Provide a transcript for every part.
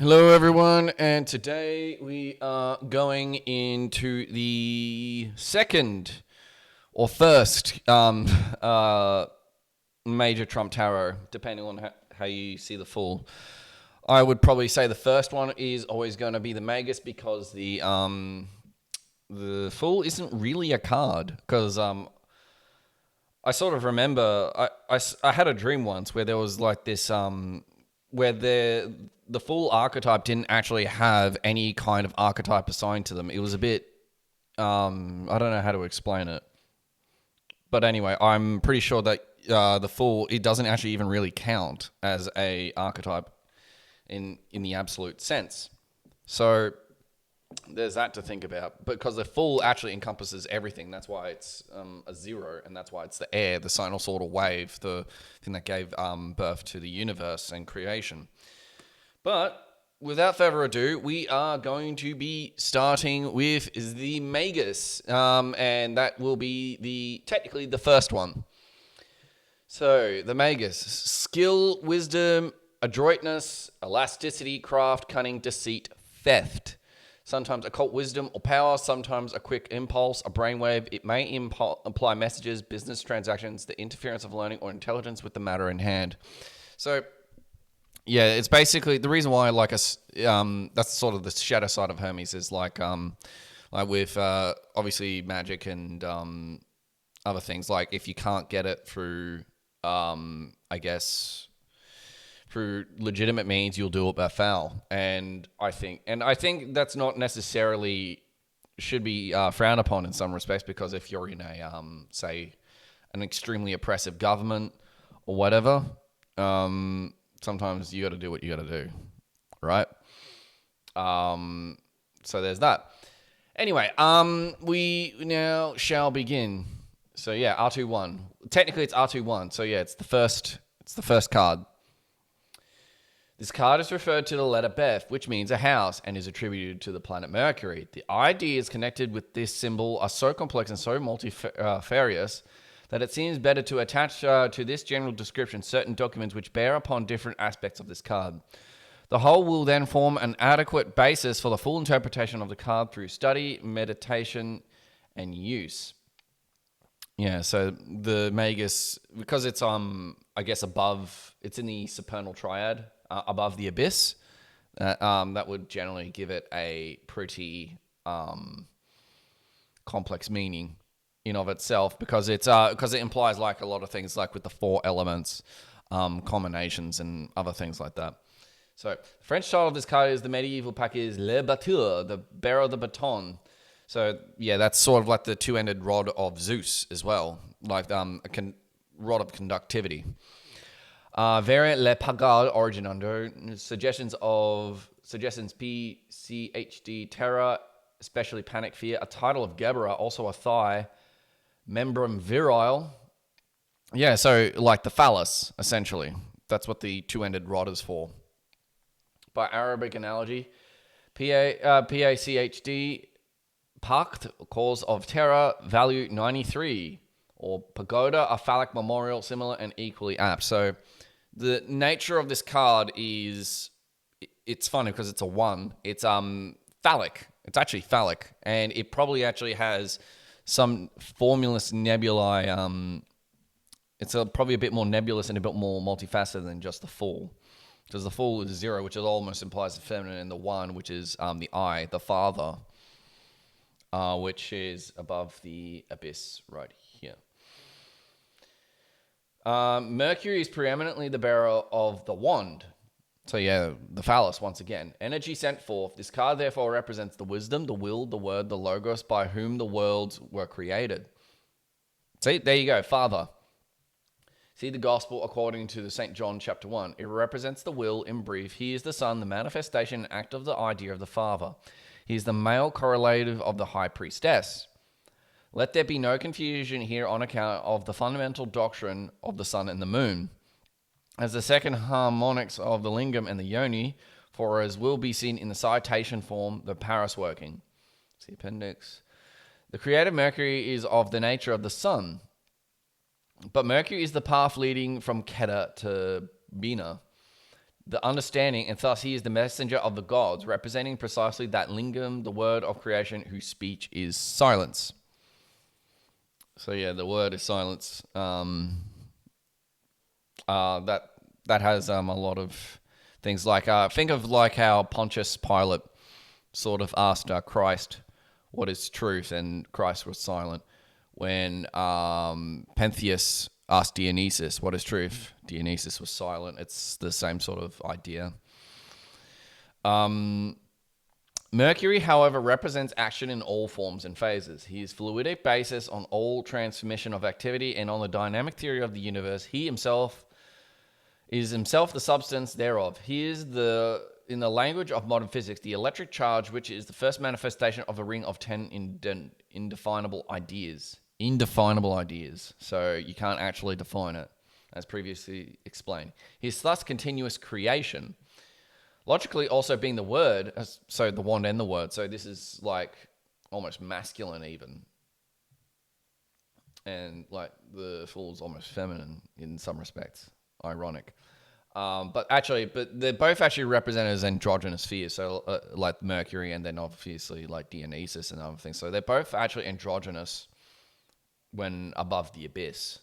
Hello, everyone, and today we are going into the second or first major Trump tarot, depending on how you see the full. I would probably say the first one is always going to be the Magus because the full isn't really a card because I sort of remember I had a dream once where there was like this where the full archetype didn't actually have any kind of archetype assigned to them. It was a bit I don't know how to explain it. But anyway, I'm pretty sure that the full, it doesn't actually even really count as a archetype in the absolute sense. So there's that to think about, because the full actually encompasses everything. That's why it's a zero, and that's why it's the air, the sinusoidal wave, the thing that gave birth to the universe and creation. But without further ado, we are going to be starting with the Magus, and that will be technically the first one. So the Magus: skill, wisdom, adroitness, elasticity, craft, cunning, deceit, theft. Sometimes occult wisdom or power, sometimes a quick impulse, a brainwave. It may imply messages, business transactions, the interference of learning, or intelligence with the matter in hand. So, yeah, it's basically the reason why I like us. That's sort of the shadow side of Hermes, is like with obviously magic and other things. Like if you can't get it through, I guess, through legitimate means, you'll do it by foul. And I think that's not necessarily should be frowned upon in some respects, because if you're in a say an extremely oppressive government or whatever, sometimes you got to do what you got to do, right? So there's that. Anyway, we now shall begin. So yeah, R21. Technically, it's R21. So yeah, it's the first card. This card is referred to the letter Beth, which means a house, and is attributed to the planet Mercury. The ideas connected with this symbol are so complex and so multifarious that it seems better to attach to this general description certain documents which bear upon different aspects of this card. The whole will then form an adequate basis for the full interpretation of the card through study, meditation, and use. Yeah, so the Magus, because it's I guess above, it's in the supernal triad, above the abyss, that would generally give it a pretty complex meaning in of itself, because it implies like a lot of things, like with the four elements, combinations and other things like that. So the French title of this card is the medieval pack is Le Batteur, the bearer of the baton. So yeah, that's sort of like the two-ended rod of Zeus as well, like rod of conductivity. Variant Le Pagade, origin under suggestions PCHD, terror, especially panic, fear. A title of Gebera, also a thigh. Membrum virile. Yeah, so like the phallus, essentially. That's what the two-ended rod is for. By Arabic analogy, PACHD, Pacht, cause of terror, value 93. Or pagoda, a phallic memorial, similar and equally apt. So the nature of this card is, it's funny because it's a 1. It's phallic. It's actually phallic, and it probably actually has some formulous nebulae. It's probably a bit more nebulous and a bit more multifaceted than just the Fool, because the Fool is 0, which almost implies the feminine, and the 1, which is the I, the father, which is above the abyss right here. Mercury is preeminently the bearer of the wand. So yeah, the phallus once again. Energy sent forth. This card therefore represents the wisdom, the will, the word, the logos, by whom the worlds were created. See, there you go, Father. See the gospel according to the St. John chapter 1. It represents the will in brief. He is the Son, the manifestation and act of the idea of the Father. He is the male correlative of the high priestess. Let there be no confusion here on account of the fundamental doctrine of the sun and the moon, as the second harmonics of the lingam and the yoni, for as will be seen in the citation form, the Paris working. See appendix. The creative Mercury is of the nature of the sun, but Mercury is the path leading from Keter to Bina. the understanding, and thus he is the messenger of the gods, representing precisely that lingam, the word of creation, whose speech is silence. So yeah, the word is silence. That has a lot of things like think of like how Pontius Pilate sort of asked Christ what is truth, and Christ was silent. When Pentheus asked Dionysus what is truth, Dionysus was silent. It's the same sort of idea. Mercury, however, represents action in all forms and phases. He is fluidic basis on all transmission of activity and on the dynamic theory of the universe. He himself is himself the substance thereof. He is in the language of modern physics, the electric charge, which is the first manifestation of a ring of 10 indefinable ideas. Indefinable ideas. So you can't actually define it, as previously explained. He is thus continuous creation. Logically also being the word, so the wand and the word. So this is like almost masculine even. And like the fool is almost feminine in some respects. Ironic. But they're both actually represented as androgynous spheres. So like Mercury and then obviously like Dionysus and other things. So they're both actually androgynous when above the abyss,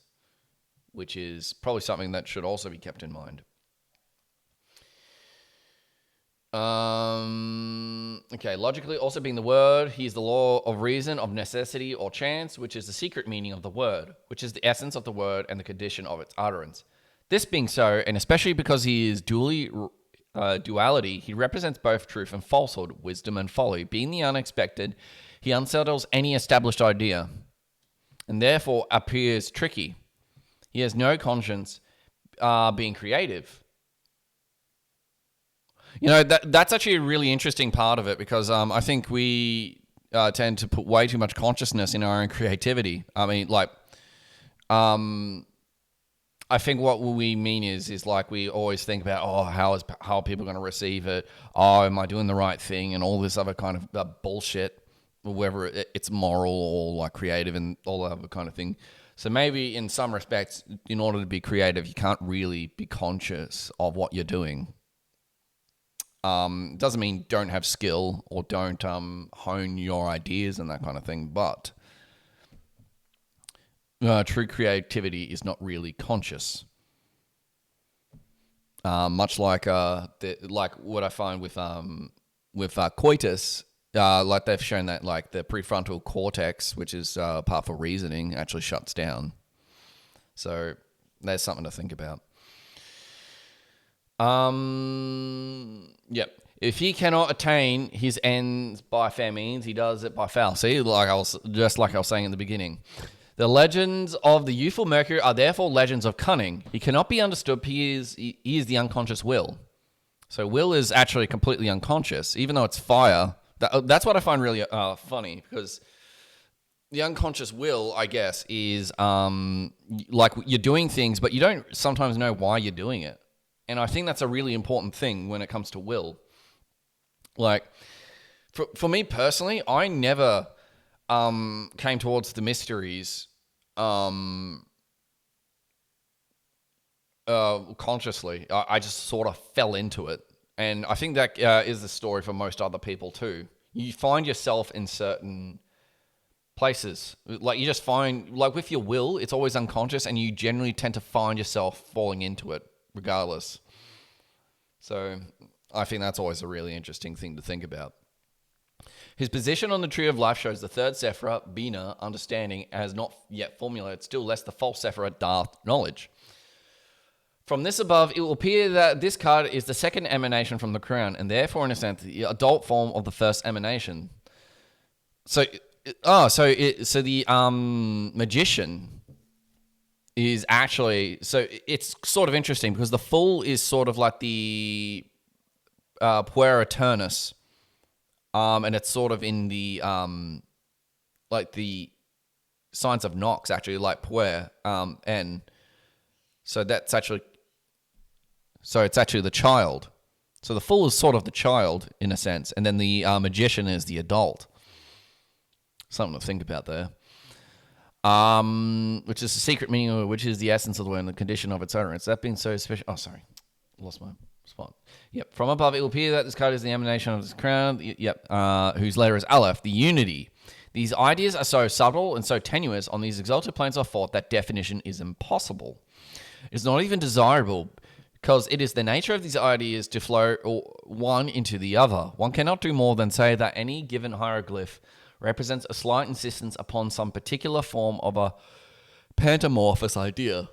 which is probably something that should also be kept in mind. Okay, logically also being the word, he is the law of reason, of necessity or chance, which is the secret meaning of the word, which is the essence of the word and the condition of its utterance. This being so, and especially because he is duality, he represents both truth and falsehood, wisdom and folly. Being the unexpected, he unsettles any established idea, and therefore appears tricky. He has no conscience, being creative. You know, that's actually a really interesting part of it, because I think we tend to put way too much consciousness in our own creativity. I mean, like, I think what we mean is like we always think about, how are people going to receive it? Oh, am I doing the right thing? And all this other kind of bullshit, whether it's moral or like creative and all that other kind of thing. So maybe in some respects, in order to be creative, you can't really be conscious of what you're doing. Doesn't mean don't have skill or don't hone your ideas and that kind of thing, but true creativity is not really conscious. Much like what I find with coitus, like they've shown that like the prefrontal cortex, which is part for reasoning, actually shuts down. So there's something to think about. Yep. If he cannot attain his ends by fair means, he does it by foul. See, like I was saying in the beginning. The legends of the youthful Mercury are therefore legends of cunning. He cannot be understood. He is the unconscious will. So will is actually completely unconscious, even though it's fire. That's what I find really funny, because the unconscious will, I guess, is like you're doing things, but you don't sometimes know why you're doing it. And I think that's a really important thing when it comes to will. Like, for me personally, I never came towards the mysteries consciously. I just sort of fell into it. And I think that is the story for most other people too. You find yourself in certain places. Like you just find, like with your will, it's always unconscious, and you generally tend to find yourself falling into it regardless. So I think that's always a really interesting thing to think about. His position on the tree of life shows the third Sephirah, Bina, understanding, has not yet formulated, still less the false Sephirah, Darth, knowledge. From this above, it will appear that this card is the second emanation from the crown, and therefore, in a sense, the adult form of the first emanation. So the magician is actually, so it's sort of interesting because the fool is sort of like the puer aeternus, and it's sort of in the like the signs of Nox, actually, like puer, and so that's actually. So it's actually the child. So the fool is sort of the child in a sense, and then the magician is the adult. Something to think about there. Which is the secret meaning of it, which is the essence of the word and the condition of its utterance. That being so special. Oh, sorry. Lost my response. Yep. From above, it will appear that this card is the emanation of this crown. Yep. Whose letter is Aleph, the unity. These ideas are so subtle and so tenuous on these exalted planes of thought that definition is impossible. It's not even desirable, because it is the nature of these ideas to flow one into the other. One cannot do more than say that any given hieroglyph represents a slight insistence upon some particular form of a pantomorphous idea.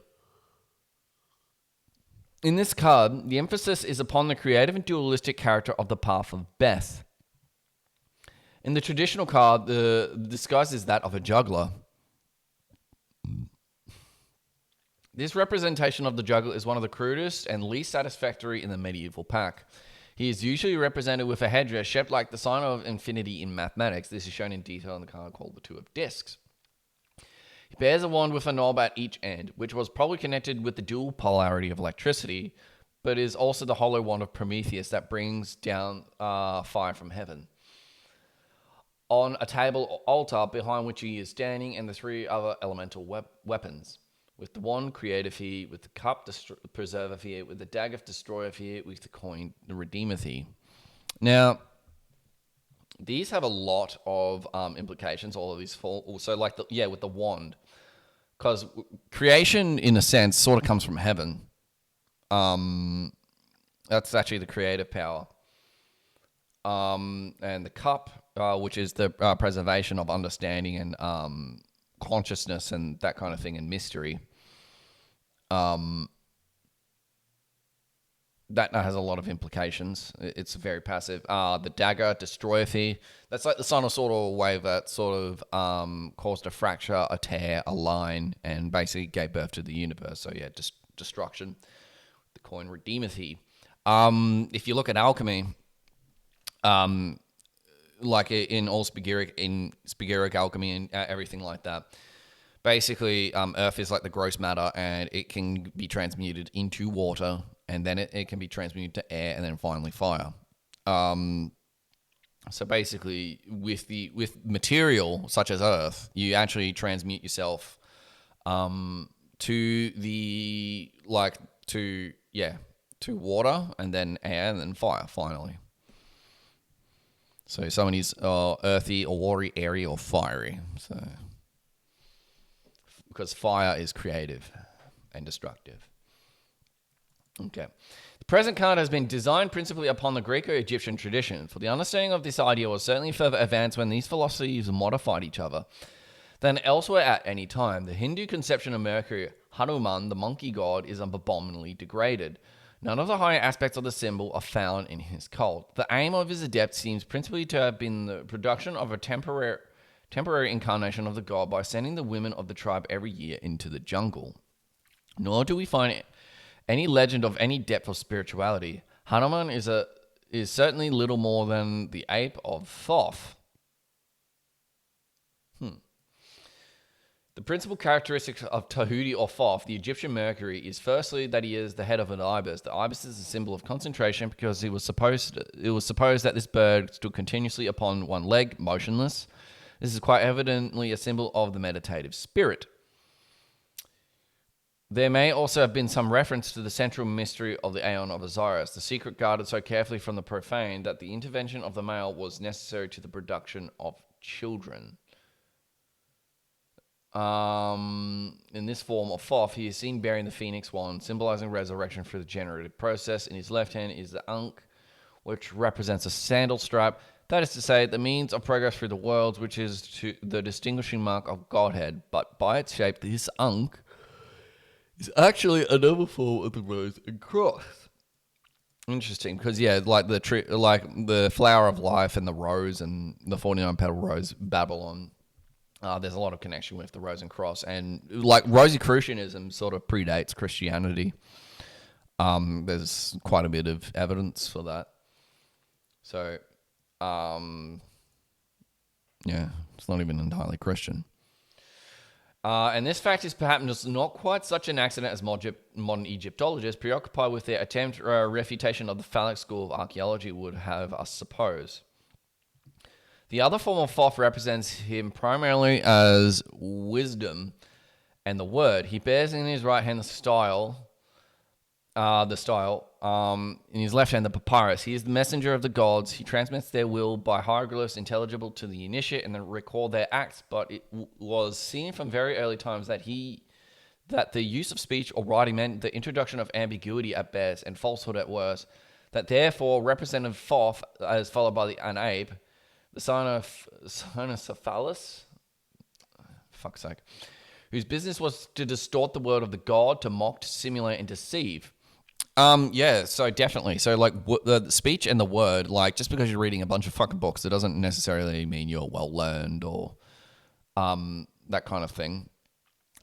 In this card, the emphasis is upon the creative and dualistic character of the path of Beth. In the traditional card, the disguise is that of a juggler. This representation of the juggler is one of the crudest and least satisfactory in the medieval pack. He is usually represented with a headdress shaped like the sign of infinity in mathematics. This is shown in detail in the card called the Two of Discs. He bears a wand with a knob at each end, which was probably connected with the dual polarity of electricity, but is also the hollow wand of Prometheus that brings down fire from heaven. On a table or altar behind which he is standing, and the three other elemental weapons. With the wand, creative he, with the cup, preserver he, with the dagger, destroyer he, with the coin, the redeemer he. Now, these have a lot of implications, all of these fall. So, like, with the wand. Because creation, in a sense, sort of comes from heaven. That's actually the creative power. And the cup, which is the preservation of understanding and consciousness and that kind of thing, and mystery. That has a lot of implications. It's very passive. The dagger, destroyer fee. That's like the sinusoidal wave that sort of caused a fracture, a tear, a line, and basically gave birth to the universe. So yeah, destruction. The coin, redeemer fee. If you look at alchemy, like in all Spigiric alchemy and everything like that, basically earth is like the gross matter, and it can be transmuted into water, and then it can be transmuted to air, and then finally fire. So basically, with material such as earth, you actually transmute yourself to water, and then air, and then fire finally. So someone is earthy or watery, airy, or fiery. So because fire is creative and destructive. Okay. The present card has been designed principally upon the Greco-Egyptian tradition, for the understanding of this idea was certainly further advanced when these philosophies modified each other than elsewhere at any time. The Hindu conception of Mercury, Hanuman, the monkey god, is abominably degraded. None of the higher aspects of the symbol are found in his cult. The aim of his adept seems principally to have been the production of a temporary incarnation of the god by sending the women of the tribe every year into the jungle. Nor do we find any legend of any depth of spirituality. Hanuman is certainly little more than the ape of Thoth. The principal characteristics of Tahuti or Thoth, the Egyptian Mercury, is firstly that he is the head of an ibis. The ibis is a symbol of concentration because it was supposed that this bird stood continuously upon one leg, motionless. This is quite evidently a symbol of the meditative spirit. There may also have been some reference to the central mystery of the Aeon of Osiris, the secret guarded so carefully from the profane that the intervention of the male was necessary to the production of children. In this form of Thoth, he is seen bearing the phoenix wand, symbolizing resurrection through the generative process. In his left hand is the Ankh, which represents a sandal strap. That is to say, the means of progress through the worlds, which is the distinguishing mark of Godhead. But by its shape, this Ankh is actually another form of the rose and cross. Interesting, because like the flower of life and the rose and the 49-petal rose, Babylon. There's a lot of connection with the rose and cross, and like Rosicrucianism sort of predates Christianity. There's quite a bit of evidence for that. So, it's not even entirely Christian. And this fact is perhaps not quite such an accident as modern Egyptologists, preoccupied with their attempt or refutation of the phallic school of archaeology, would have us suppose. The other form of Thoth represents him primarily as wisdom and the word. He bears in his right hand the style the style. In his left hand, the papyrus. He is the messenger of the gods. He transmits their will by hieroglyphs intelligible to the initiate and then record their acts. But it was seen from very early times that the use of speech or writing meant the introduction of ambiguity at best and falsehood at worst. That therefore represented Thoth as followed by the Anabe, the son of Cynocephalus, fuck's sake, whose business was to distort the word of the god, to mock, to simulate, and deceive. Yeah, so definitely. So, like, the speech and the word, like, just because you're reading a bunch of fucking books, it doesn't necessarily mean you're well-learned or that kind of thing.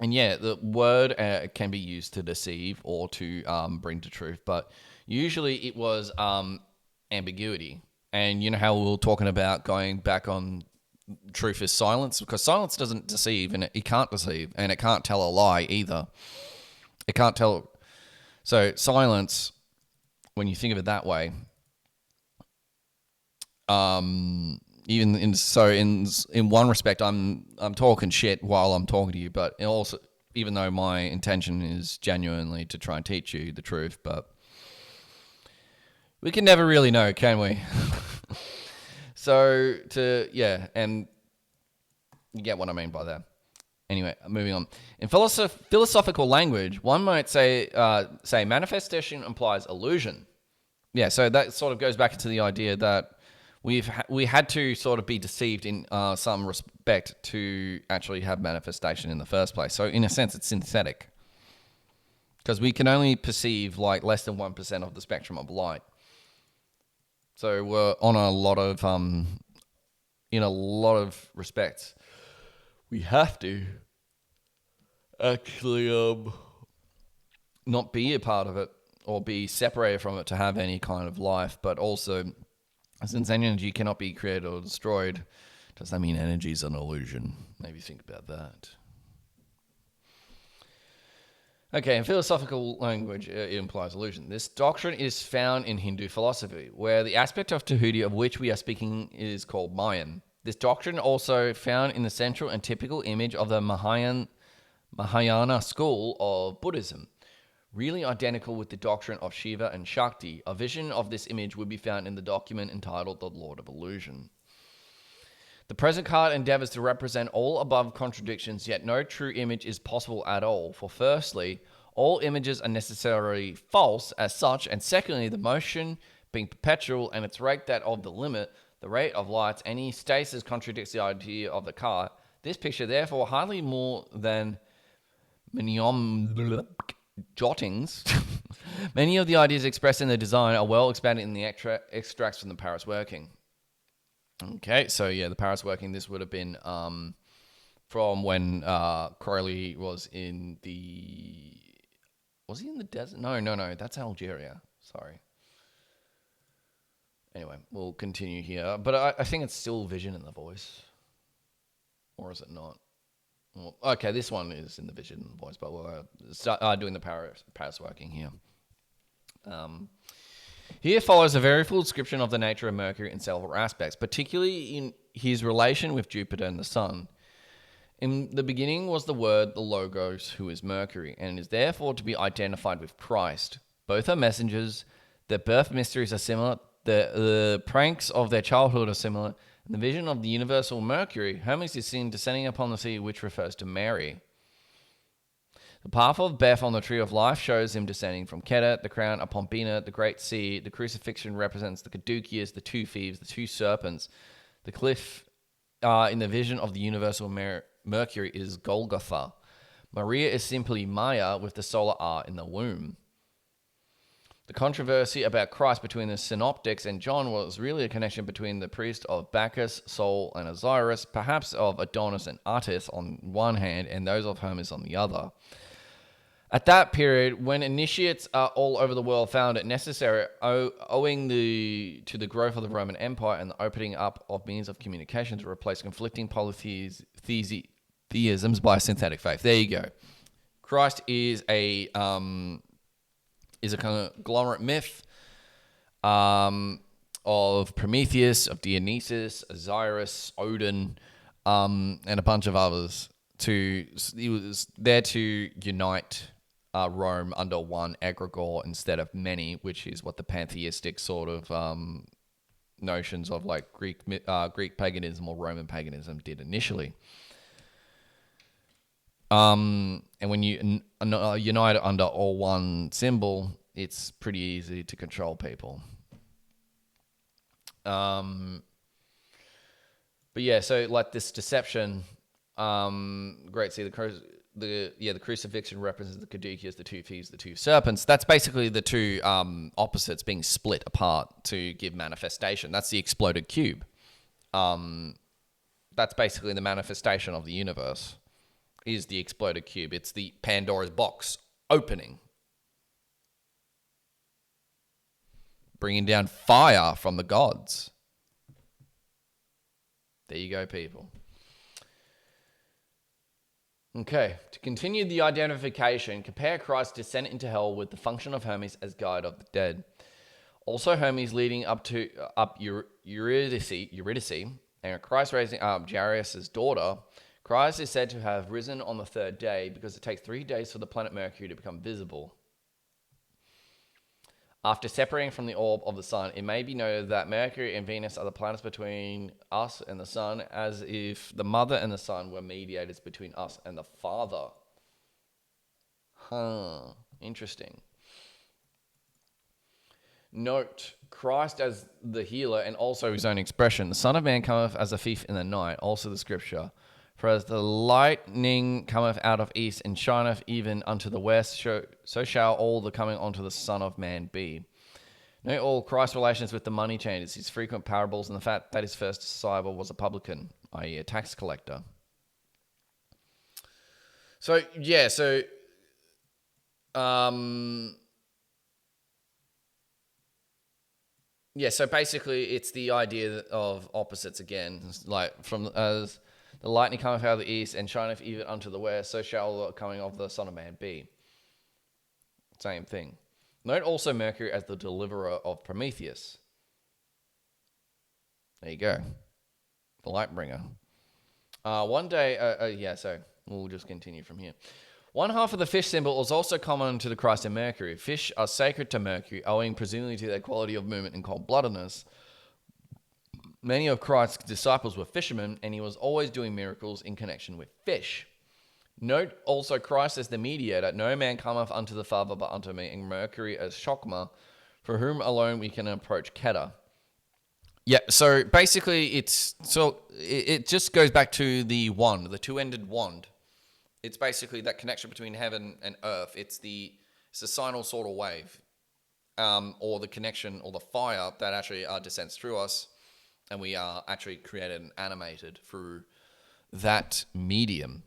And yeah, the word can be used to deceive or to bring to truth, but usually it was ambiguity. And you know how we were talking about going back on truth is silence? Because silence doesn't deceive, and it can't deceive, and it can't tell a lie either. It can't tell. So silence, when you think of it that way, even in one respect, I'm talking shit while I'm talking to you, but also, even though my intention is genuinely to try and teach you the truth, but we can never really know, can we? And you get what I mean by that. Anyway, moving on. In philosophical language, one might say manifestation implies illusion. Yeah, so that sort of goes back to the idea that we had to sort of be deceived in some respect to actually have manifestation in the first place. So in a sense, it's synthetic because we can only perceive like less than 1% of the spectrum of light. So we're on a lot of in a lot of respects, we have to actually not be a part of it or be separated from it to have any kind of life, but also, since energy cannot be created or destroyed, does that mean energy is an illusion? Maybe think about that. Okay, in philosophical language, it implies illusion. This doctrine is found in Hindu philosophy, where the aspect of Tahuti of which we are speaking is called Mayan. This doctrine also found in the central and typical image of the Mahayana school of Buddhism, really identical with the doctrine of Shiva and Shakti. A vision of this image would be found in the document entitled The Lord of Illusion. The present card endeavors to represent all above contradictions, yet no true image is possible at all. For firstly, all images are necessarily false as such, and secondly, the motion being perpetual and its rate that of the limit, the rate of lights, any stasis contradicts the idea of the card. This picture, therefore, hardly more than jottings. Many of the ideas expressed in the design are well expanded in the extracts from the Paris working. Okay, so yeah, the Paris working, this would have been from when Crowley was in the... Was he in the desert? No, that's Algeria. Sorry. Anyway, we'll continue here. But I think it's still vision in the voice. Or is it not? Well, okay, this one is in the vision in the voice, but we'll start doing the Paris working here. Here follows a very full description of the nature of Mercury in several aspects, particularly in his relation with Jupiter and the Sun. In the beginning was the Word, the Logos, who is Mercury, and is therefore to be identified with Christ. Both are messengers, their birth mysteries are similar, the pranks of their childhood are similar, and the vision of the universal Mercury, Hermes is seen descending upon the sea, which refers to Mary. The path of Beth on the Tree of Life shows him descending from Keter, the crown upon Bina, the great sea. The crucifixion represents the caduceus, the two thieves, the two serpents. The cliff in the vision of the universal Mercury is Golgotha. Maria is simply Maya with the solar R in the womb. The controversy about Christ between the synoptics and John was really a connection between the priest of Bacchus, Sol, and Osiris, perhaps of Adonis and Attis on one hand, and those of Hermes on the other. At that period, when initiates all over the world found it necessary, owing to the growth of the Roman Empire and the opening up of means of communication to replace conflicting polytheisms by synthetic faith. There you go. Christ is a conglomerate myth of Prometheus, of Dionysus, Osiris, Odin, and a bunch of others. He was there to unite Rome under one egregore instead of many, which is what the pantheistic sort of notions of like Greek paganism or Roman paganism did initially. And when you unite under all one symbol, it's pretty easy to control people. But yeah, so like this deception, great. See the crucifixion represents the caduceus, the two thieves, the two serpents. That's basically the two opposites being split apart to give manifestation. That's the exploded cube. That's basically the manifestation of the universe. Is the exploded cube. It's the Pandora's box opening. Bringing down fire from the gods. There you go, people. Okay, to continue the identification, compare Christ's descent into hell with the function of Hermes as guide of the dead. Also, Hermes leading up Eurydice, and Christ raising up Jairus' daughter. Christ is said to have risen on the third day because it takes 3 days for the planet Mercury to become visible. After separating from the orb of the sun, it may be noted that Mercury and Venus are the planets between us and the sun, as if the mother and the sun were mediators between us and the Father. Interesting. Note, Christ as the healer and also his own expression. The Son of Man cometh as a thief in the night, also the scripture. For as the lightning cometh out of east and shineth even unto the west, so shall all the coming unto the Son of Man be. Note all Christ's relations with the money changers, his frequent parables, and the fact that his first disciple was a publican, i.e. a tax collector. So basically it's the idea of opposites again, like from as the lightning cometh out of the east and shineth even unto the west, so shall the coming of the Son of Man be. Same thing. Note also Mercury as the deliverer of Prometheus. There you go. The light bringer. One day, so we'll just continue from here. One half of the fish symbol is also common to the Christ and Mercury. Fish are sacred to Mercury, owing presumably to their quality of movement and cold-bloodedness. Many of Christ's disciples were fishermen, and he was always doing miracles in connection with fish. Note also Christ as the mediator. No man cometh unto the Father but unto me, and Mercury as Chokmah, for whom alone we can approach Keter. Yeah, so basically it just goes back to the wand, the two-ended wand. It's basically that connection between heaven and earth. It's a sinal sort of wave, or the connection or the fire that actually descends through us. And we are actually created and animated through that medium.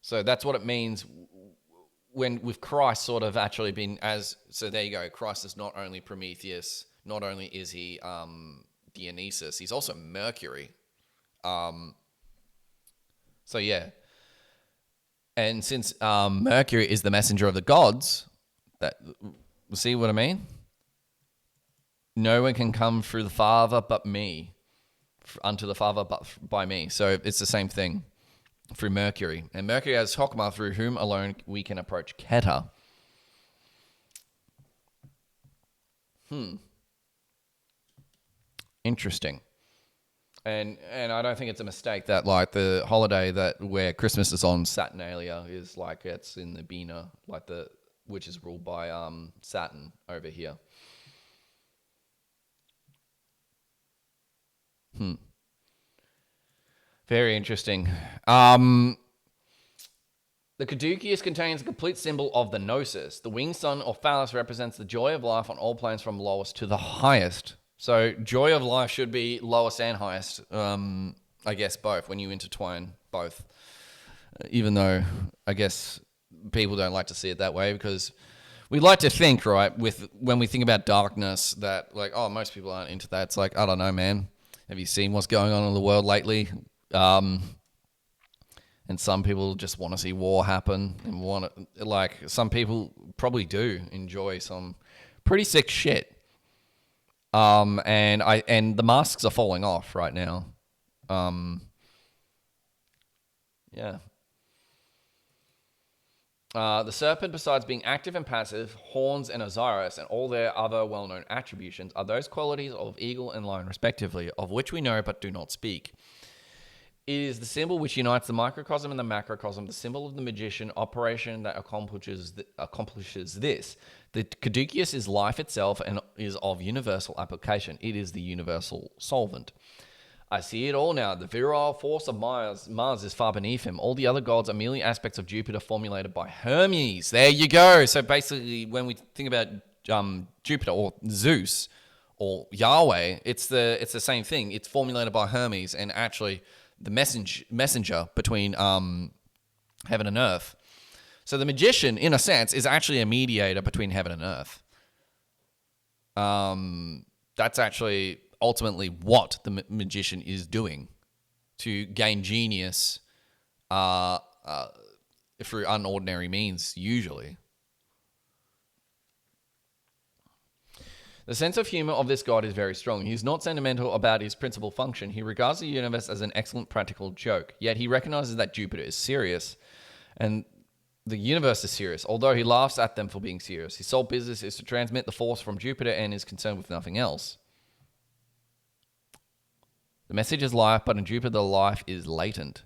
So that's what it means when with Christ sort of actually been so there you go. Christ is not only Prometheus, not only is he Dionysus, he's also Mercury. So yeah. And since Mercury is the messenger of the gods, see what I mean? No one can come through the Father but me. Unto the Father but by me. So it's the same thing through Mercury. And Mercury has Chokmah, through whom alone we can approach Keter. Interesting. And I don't think it's a mistake that like the holiday where Christmas is on Saturnalia is like it's in the Bina, like which is ruled by Saturn over here. Very interesting. The caduceus contains a complete symbol of the gnosis. The winged sun or phallus represents the joy of life on all planes from lowest to the highest. So joy of life should be lowest and highest. I guess both, when you intertwine both. Even though I guess people don't like to see it that way, because we like to think, right, when we think about darkness, that like, oh, most people aren't into that. It's like, I don't know, man. Have you seen what's going on in the world lately? And some people just want to see war happen and some people probably do enjoy some pretty sick shit. And the masks are falling off right now. Yeah. The serpent, besides being active and passive, horns and Osiris, and all their other well-known attributions, are those qualities of eagle and lion respectively, of which we know but do not speak. It is the symbol which unites the microcosm and the macrocosm, the symbol of the magician, operation that accomplishes this. The caduceus is life itself and is of universal application. It is the universal solvent. I see it all now. The virile force of Mars is far beneath him. All the other gods are merely aspects of Jupiter formulated by Hermes. There you go. So basically, when we think about Jupiter or Zeus or Yahweh, it's the same thing. It's formulated by Hermes, and actually the messenger between heaven and earth. So the magician, in a sense, is actually a mediator between heaven and earth. That's actually ultimately what the magician is doing to gain genius through unordinary means, usually. The sense of humor of this god is very strong. He is not sentimental about his principal function. He regards the universe as an excellent practical joke. Yet he recognizes that Jupiter is serious and the universe is serious, although he laughs at them for being serious. His sole business is to transmit the force from Jupiter and is concerned with nothing else. The message is life, but in Jupiter, the life is latent.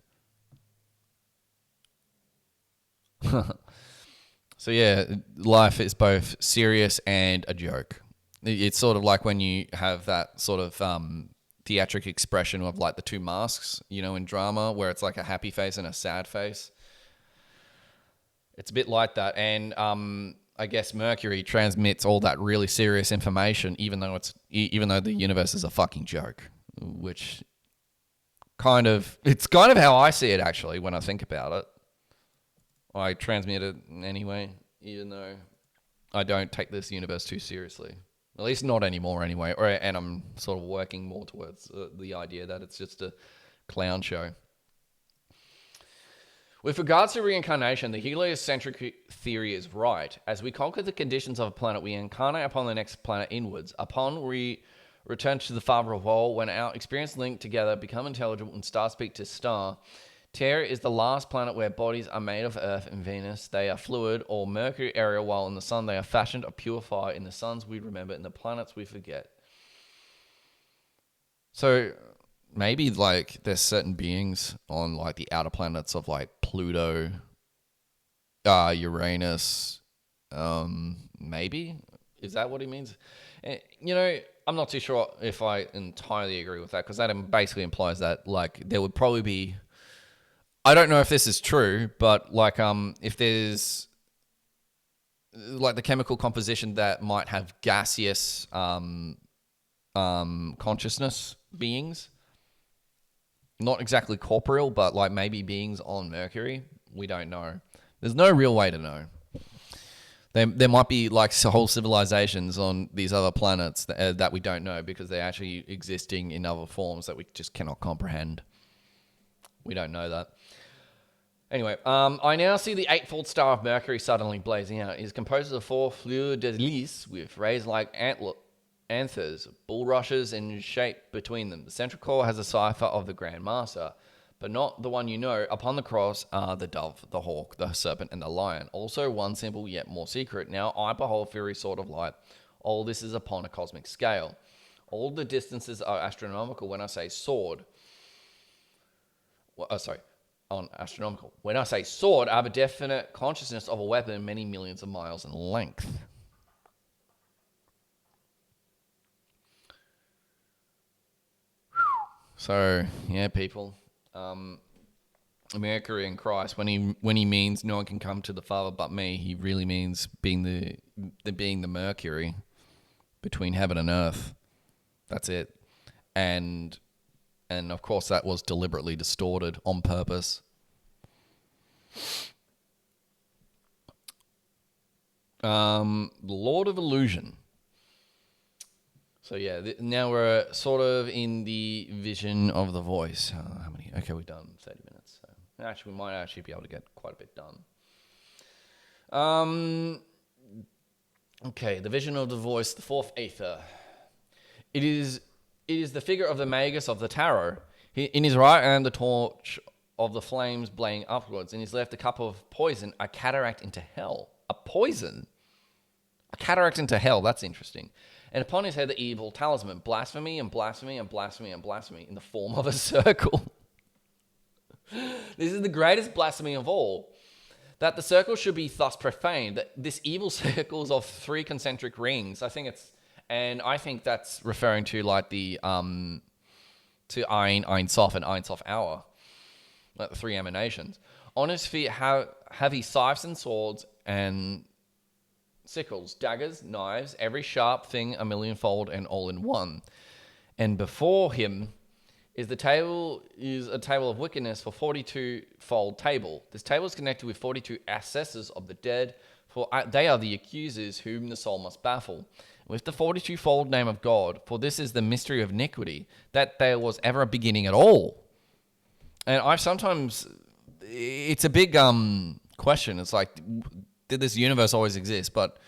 So yeah, life is both serious and a joke. It's sort of like when you have that sort of theatric expression of like the two masks, you know, in drama, where it's like a happy face and a sad face. It's a bit like that. And I guess Mercury transmits all that really serious information, even though the universe is a fucking joke, which it's kind of how I see it actually when I think about it. I transmit it anyway, even though I don't take this universe too seriously. At least not anymore anyway. And I'm sort of working more towards the idea that it's just a clown show. With regards to reincarnation, the heliocentric theory is right. As we conquer the conditions of a planet, we incarnate upon the next planet inwards. Upon we return to the father of all, when our experience linked together become intelligible and star speak to star, Terra is the last planet where bodies are made of Earth and Venus. They are fluid or Mercury area, while in the sun they are fashioned or purified. In the suns we remember, in the planets we forget. So maybe like there's certain beings on like the outer planets of like Pluto, Uranus. Maybe is that what he means? You know, I'm not too sure if I entirely agree with that, because that basically implies that like there would probably be. I don't know if this is true, but like if there's like the chemical composition that might have gaseous consciousness beings, not exactly corporeal, but like maybe beings on Mercury. We don't know. There's no real way to know. There might be like whole civilizations on these other planets that we don't know, because they're actually existing in other forms that we just cannot comprehend. We don't know that. Anyway, I now see the eightfold star of Mercury suddenly blazing out. It is composed of 4 fleurs de lis with rays like anthers, bulrushes, and shape between them. The central core has a cipher of the Grand Master, but not the one you know. Upon the cross are the dove, the hawk, the serpent, and the lion. Also one symbol, yet more secret. Now I behold fiery sword of light. All this is upon a cosmic scale. All the distances are astronomical when I say sword. On astronomical. When I say sword, I have a definite consciousness of a weapon many millions of miles in length. So, yeah, people. Mercury in Christ, when he means no one can come to the Father but me, he really means being the Mercury between heaven and earth. That's it. And of course that was deliberately distorted on purpose. Lord of Illusion. So yeah, now we're sort of in the vision of the voice. How many? Okay, we've done 30 minutes. So actually, we might actually be able to get quite a bit done. Okay, the vision of the voice, the fourth aether. It is the figure of the Magus of the Tarot. In his right hand, the torch of the flames blazing upwards, and he's left a cup of poison, a cataract into hell. A poison? A cataract into hell, that's interesting. And upon his head the evil talisman, blasphemy and blasphemy and blasphemy and blasphemy in the form of a circle. This is the greatest blasphemy of all. That the circle should be thus profaned, that this evil circles of 3 concentric rings. I think that's referring to like the to Ein Sof and Ein Sof Hour, like the 3 emanations. On his feet have he scythes and swords and sickles, daggers, knives, every sharp thing a millionfold and all in one. And before him is a table of wickedness for 42-fold table. This table is connected with 42 assessors of the dead, for they are the accusers whom the soul must baffle. With the 42-fold name of God, for this is the mystery of iniquity, that there was ever a beginning at all. And it's a big question. It's like, did this universe always exist? But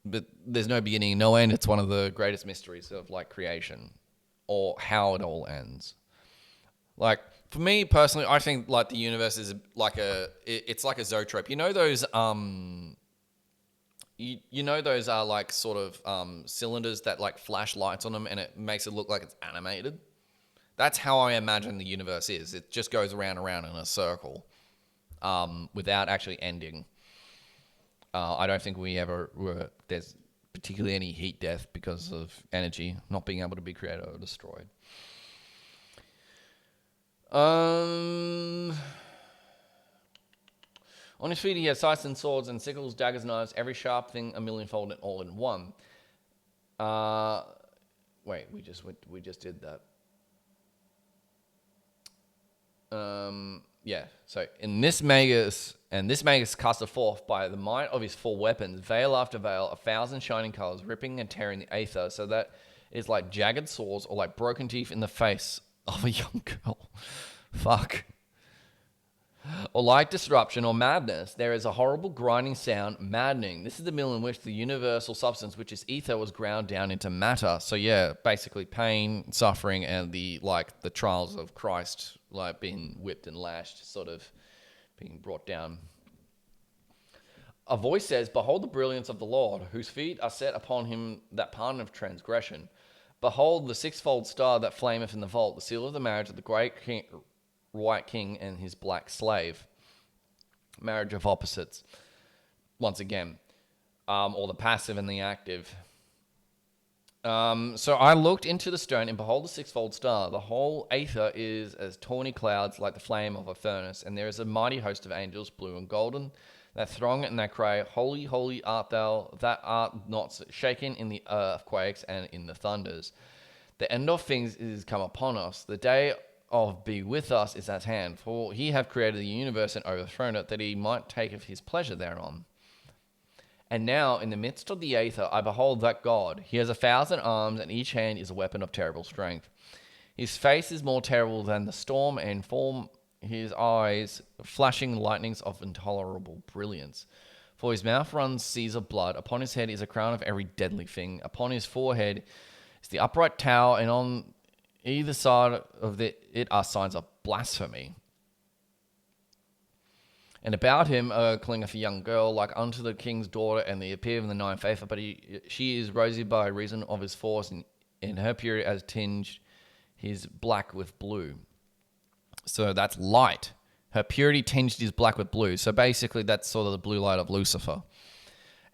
there's no beginning, no end. It's one of the greatest mysteries of like creation, or how it all ends. Like, for me personally, I think like the universe is like it's like a zoetrope. You know those those are like sort of cylinders that like flash lights on them and it makes it look like it's animated? That's how I imagine the universe is. It just goes around and around in a circle without actually ending. I don't think there's particularly any heat death because of energy not being able to be created or destroyed. On his feet he has scythes and swords and sickles, daggers, knives, every sharp thing a millionfold and all in one. Wait, we just did that. Yeah, so in this Magus casteth forth by the might of his 4 weapons, veil after veil, 1,000 shining colors, ripping and tearing the aether, so that it is like jagged swords or like broken teeth in the face of a young girl. Fuck. Or like disruption or madness, there is a horrible grinding sound, maddening. This is the mill in which the universal substance, which is ether, was ground down into matter. So yeah, basically pain, suffering, and the trials of Christ, like being whipped and lashed, sort of being brought down. A voice says, "Behold the brilliance of the Lord, whose feet are set upon him that pardon of transgression. Behold the 6-fold star that flameth in the vault, the seal of the marriage of the great king, white king and his black slave." Marriage of opposites, once again, or the passive and the active. So I looked into the stone, and behold the 6-fold star. The whole aether is as tawny clouds, like the flame of a furnace, and there is a mighty host of angels, blue and golden, that throng and that cry, "Holy, holy art thou, that art not shaken in the earthquakes and in the thunders. The end of things is come upon us. The day of be with us is at hand, for he hath created the universe and overthrown it, that he might take of his pleasure thereon. And now, in the midst of the aether, I behold that God. He has 1,000 arms, and each hand is a weapon of terrible strength. His face is more terrible than the storm, and form his eyes flashing lightnings of intolerable brilliance. For his mouth runs seas of blood. Upon his head is a crown of every deadly thing. Upon his forehead is the upright tower, and on either side of it are signs of blasphemy. And about him clingeth a young girl, like unto the king's daughter, and the appear of the 9 faithful, but she is rosy by reason of his force, and in her purity has tinged his black with blue. So that's light. Her purity tinged his black with blue. So basically that's sort of the blue light of Lucifer.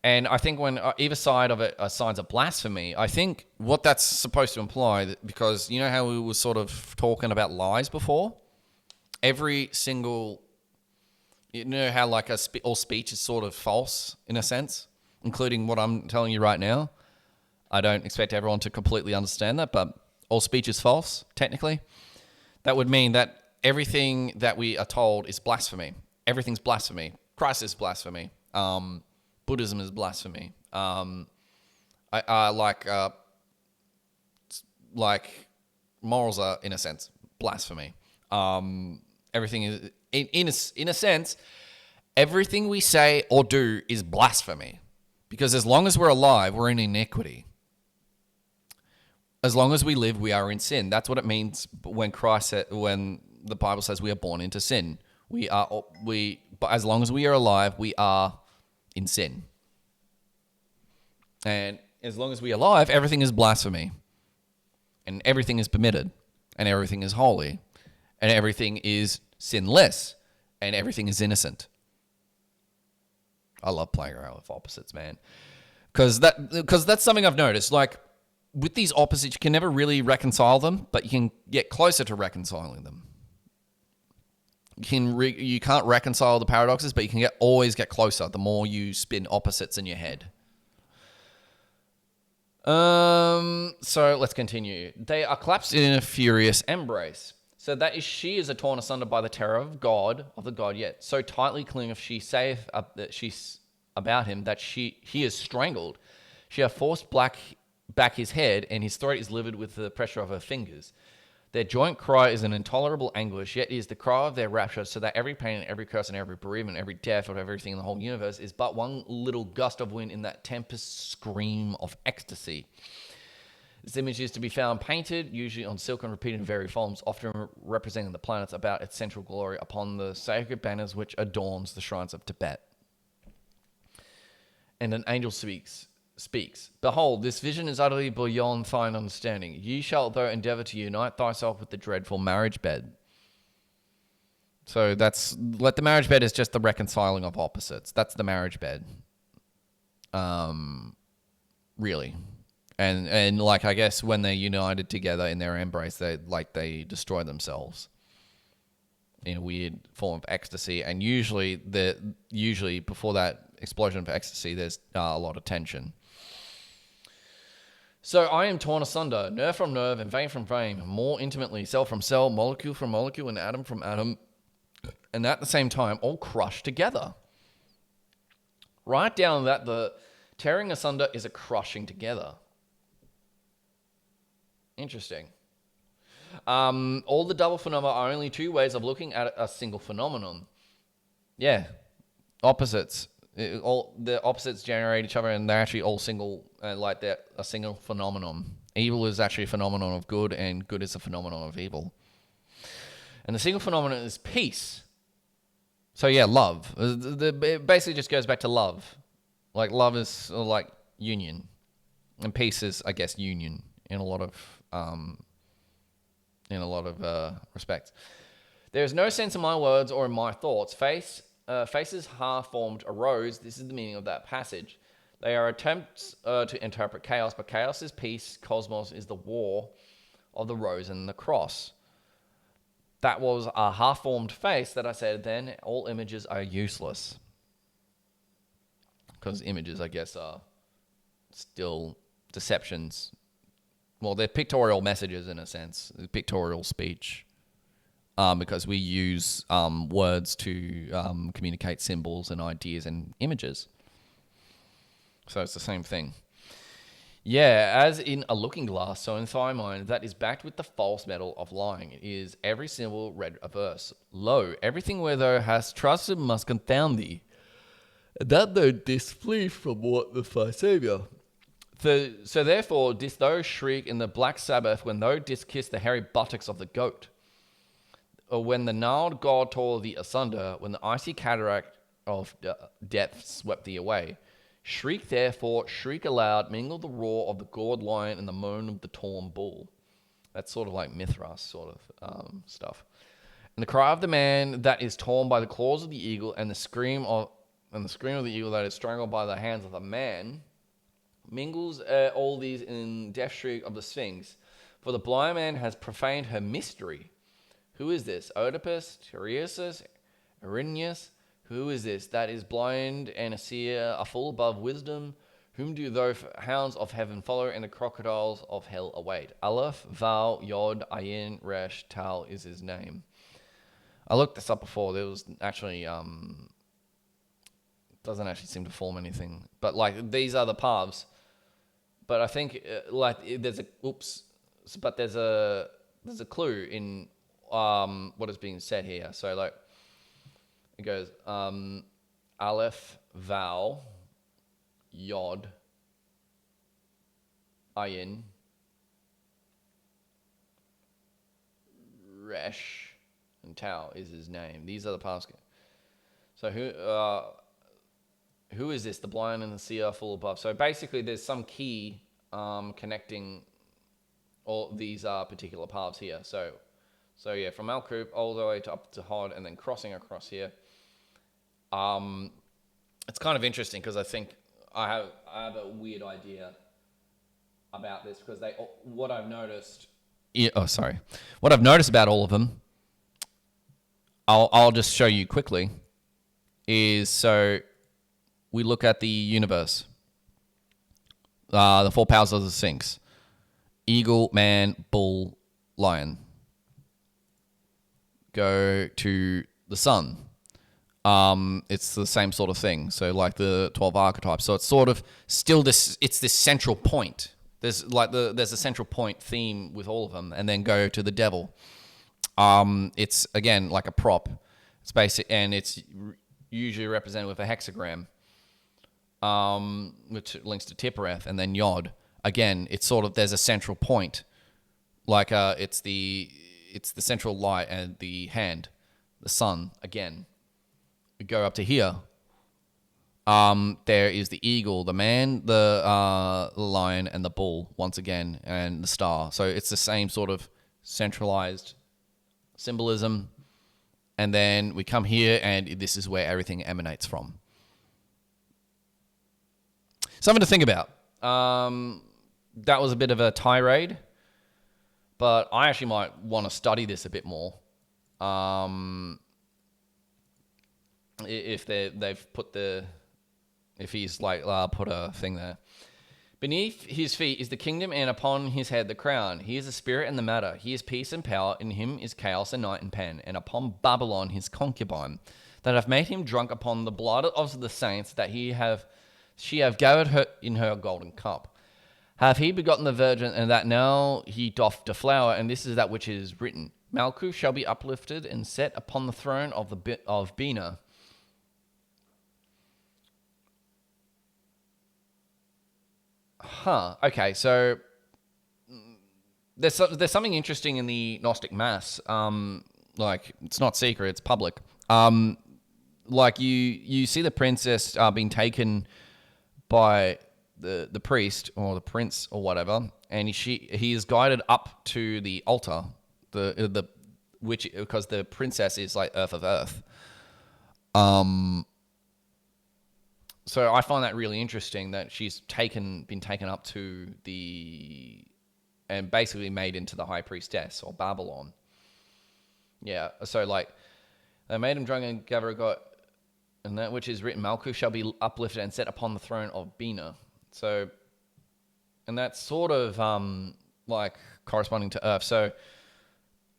And I think when either side of it are signs of blasphemy, I think what that's supposed to imply, because you know how we were sort of talking about lies before? Every single... You know how like all speech is sort of false in a sense, including what I'm telling you right now? I don't expect everyone to completely understand that, but all speech is false, technically. That would mean that everything that we are told is blasphemy. Everything's blasphemy. Christ is blasphemy. Buddhism is blasphemy. Like morals are, in a sense, blasphemy. Everything is... In a sense, everything we say or do is blasphemy. Because as long as we're alive, we're in iniquity. As long as we live, we are in sin. That's what it means when the Bible says we are born into sin. But as long as we are alive, we are in sin. And as long as we are alive, everything is blasphemy. And everything is permitted. And everything is holy. And everything is sinless. And everything is innocent. I love playing around with opposites, man. Because that's something I've noticed. Like, with these opposites, you can never really reconcile them, but you can get closer to reconciling them. You can't reconcile the paradoxes, but you can always get closer the more you spin opposites in your head. So let's continue. They are collapsed in a furious embrace. So that is, she is torn asunder by the terror of the God, yet so tightly clingeth she saith that she's about him that he is strangled. She hath forced back his head, and his throat is livid with the pressure of her fingers. Their joint cry is an intolerable anguish, yet is the cry of their rapture, so that every pain and every curse and every bereavement, every death of everything in the whole universe is but one little gust of wind in that tempest scream of ecstasy. This image is to be found painted, usually on silk and repeated in various forms, often representing the planets about its central glory upon the sacred banners which adorns the shrines of Tibet. And an angel speaks, Behold, this vision is utterly beyond thine understanding. Ye shalt though endeavor to unite thyself with the dreadful marriage bed. So let the marriage bed is just the reconciling of opposites. That's the marriage bed. Really. And like, I guess when they're united together in their embrace, they destroy themselves in a weird form of ecstasy. And usually before that explosion of ecstasy, there's a lot of tension. So I am torn asunder, nerve from nerve and vein from vein, more intimately, cell from cell, molecule from molecule, and atom from atom, and at the same time, all crushed together. Write down that the tearing asunder is a crushing together. Interesting. All the double phenomena are only two ways of looking at a single phenomenon. Yeah, opposites. All the opposites generate each other, and they're actually all single, like they're a single phenomenon. Evil is actually a phenomenon of good, and good is a phenomenon of evil. And the single phenomenon is peace. So yeah, love. It basically just goes back to love. Like, love is like union, and peace is, I guess, union in a lot of respects. There is no sense in my words or in my thoughts. Faces half-formed arose. This is the meaning of that passage. They are attempts to interpret chaos, but chaos is peace. Cosmos is the war of the rose and the cross. That was a half-formed face that I said then. All images are useless. Because images, I guess, are still deceptions. Well, they're pictorial messages in a sense. Pictorial speech. Because we use words to communicate symbols and ideas and images. So it's the same thing. Yeah, as in a looking glass, so in thy mind, that is backed with the false metal of lying. It is every symbol read averse. Lo, everything where thou hast trusted must confound thee. That thou didst flee from what the thy Saviour. So therefore didst thou shriek in the black Sabbath when thou didst kiss the hairy buttocks of the goat. Or when the gnarled God tore thee asunder, when the icy cataract of death swept thee away. Shriek therefore, shriek aloud, mingle the roar of the gored lion and the moan of the torn bull. That's sort of like Mithras sort of stuff. And the cry of the man that is torn by the claws of the eagle, and the scream of the eagle that is strangled by the hands of the man, mingles all these in death shriek of the Sphinx. For the blind man has profaned her mystery. Who is this? Oedipus, Tiresias, Erineus? Who is this that is blind and a seer, a fool above wisdom? Whom do those hounds of heaven follow, and the crocodiles of hell await? Aleph, Val, Yod, Ayin, Resh, Tal is his name. I looked this up before. There was actually doesn't actually seem to form anything. But like, these are the paths. But I think there's a clue in what is being said here. So like, it goes Aleph, Val, Yod, Ayin, Resh, Tao is his name. These are the paths. So who is this? The blind and the seer full above. So basically there's some key connecting all these particular paths here. So yeah, from Malkuth all the way up to Hod and then crossing across here. It's kind of interesting because I think I have a weird idea about this because what I've noticed. Yeah, what I've noticed about all of them, I'll just show you quickly. Is so we look at the universe, the four powers of the Sphinx: eagle, man, bull, lion. Go to the sun. It's the same sort of thing. So like the 12 archetypes. So it's sort of still this. It's this central point. There's a central point theme with all of them, and then go to the devil. It's again like a prop. It's basic, and it's usually represented with a hexagram, which links to Tippereth, and then Yod. Again, it's sort of there's a central point, like it's the central light and the hand, the sun. Again, we go up to here. There is the eagle, the man, the lion, and the bull once again, and the star. So it's the same sort of centralized symbolism. And then we come here, and this is where everything emanates from. Something to think about. That was a bit of a tirade, but I actually might want to study this a bit more. If they've put if he's like put a thing there. Beneath his feet is the kingdom, and upon his head the crown. He is the spirit and the matter. He is peace and power. In him is chaos and night and pen. And upon Babylon his concubine, that have made him drunk upon the blood of the saints, that she have gathered her in her golden cup. Hath he begotten the virgin, and that now he doth deflower, and this is that which is written. Malkuth shall be uplifted and set upon the throne of Bina. Okay, so there's something interesting in the Gnostic Mass. Like, it's not secret, it's public. Like, you see the princess being taken by the priest or the prince or whatever, and he is guided up to the altar, because the princess is like Earth of Earth. So I find that really interesting that she's been taken up to and basically made into the high priestess or Babylon. Yeah, so like they made him drunk and and that which is written, Malkuth shall be uplifted and set upon the throne of Bina. So, and that's sort of like corresponding to Earth. So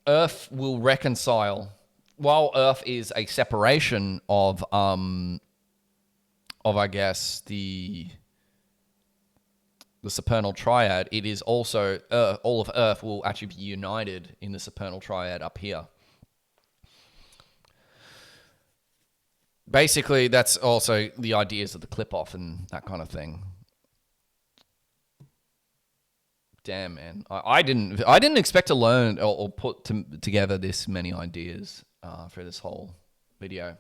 Earth will reconcile, while Earth is a separation of I guess the supernal triad, it is also all of Earth will actually be united in the supernal triad up here. Basically, that's also the ideas of the clip-off and that kind of thing. Damn, man, I didn't expect to learn or put together this many ideas for this whole video.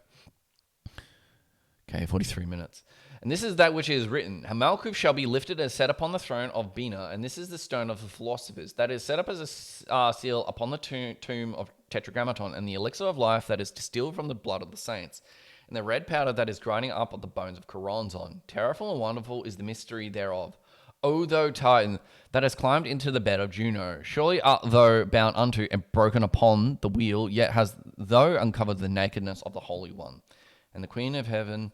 Okay, 43 minutes. And this is that which is written. Malkuth shall be lifted and set upon the throne of Bina, and this is the stone of the philosophers, that is set up as a seal upon the tomb of Tetragrammaton, and the elixir of life that is distilled from the blood of the saints, and the red powder that is grinding up on the bones of Choronzon. Terrible and wonderful is the mystery thereof. O thou Titan, that has climbed into the bed of Juno, surely art thou bound unto and broken upon the wheel, yet hast thou uncovered the nakedness of the Holy One. And the Queen of Heaven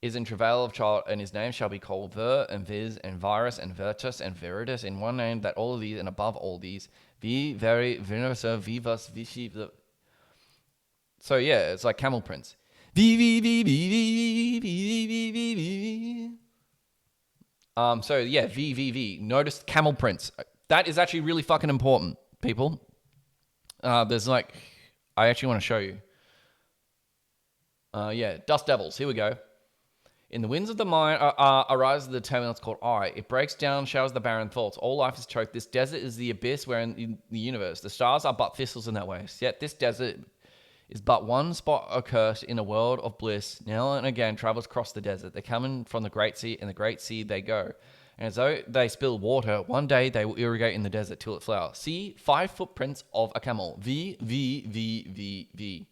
is in travail of child, and his name shall be called Ver, and Viz, and Virus, and Virtus, and Veritas, in one name, that all of these, and above all these, vi, veri, vinersa, vivus, vici. So yeah, it's like Camel Prince. So yeah, V. Notice Camel Prince. That is actually really fucking important, people. There's like, I actually want to show you. Yeah, Dust Devils. Here we go. In the winds of the mind arises the turbulence called I. It breaks down, showers the barren thoughts. All life is choked. This desert is the abyss wherein in the universe. The stars are but thistles in that way. Yet this desert is but one spot accursed in a world of bliss. Now and again travels across the desert. They come in from the great sea, and the great sea they go. And as though they spill water, one day they will irrigate in the desert till it flowers. See 5 footprints of a camel. V, V, V, V, V.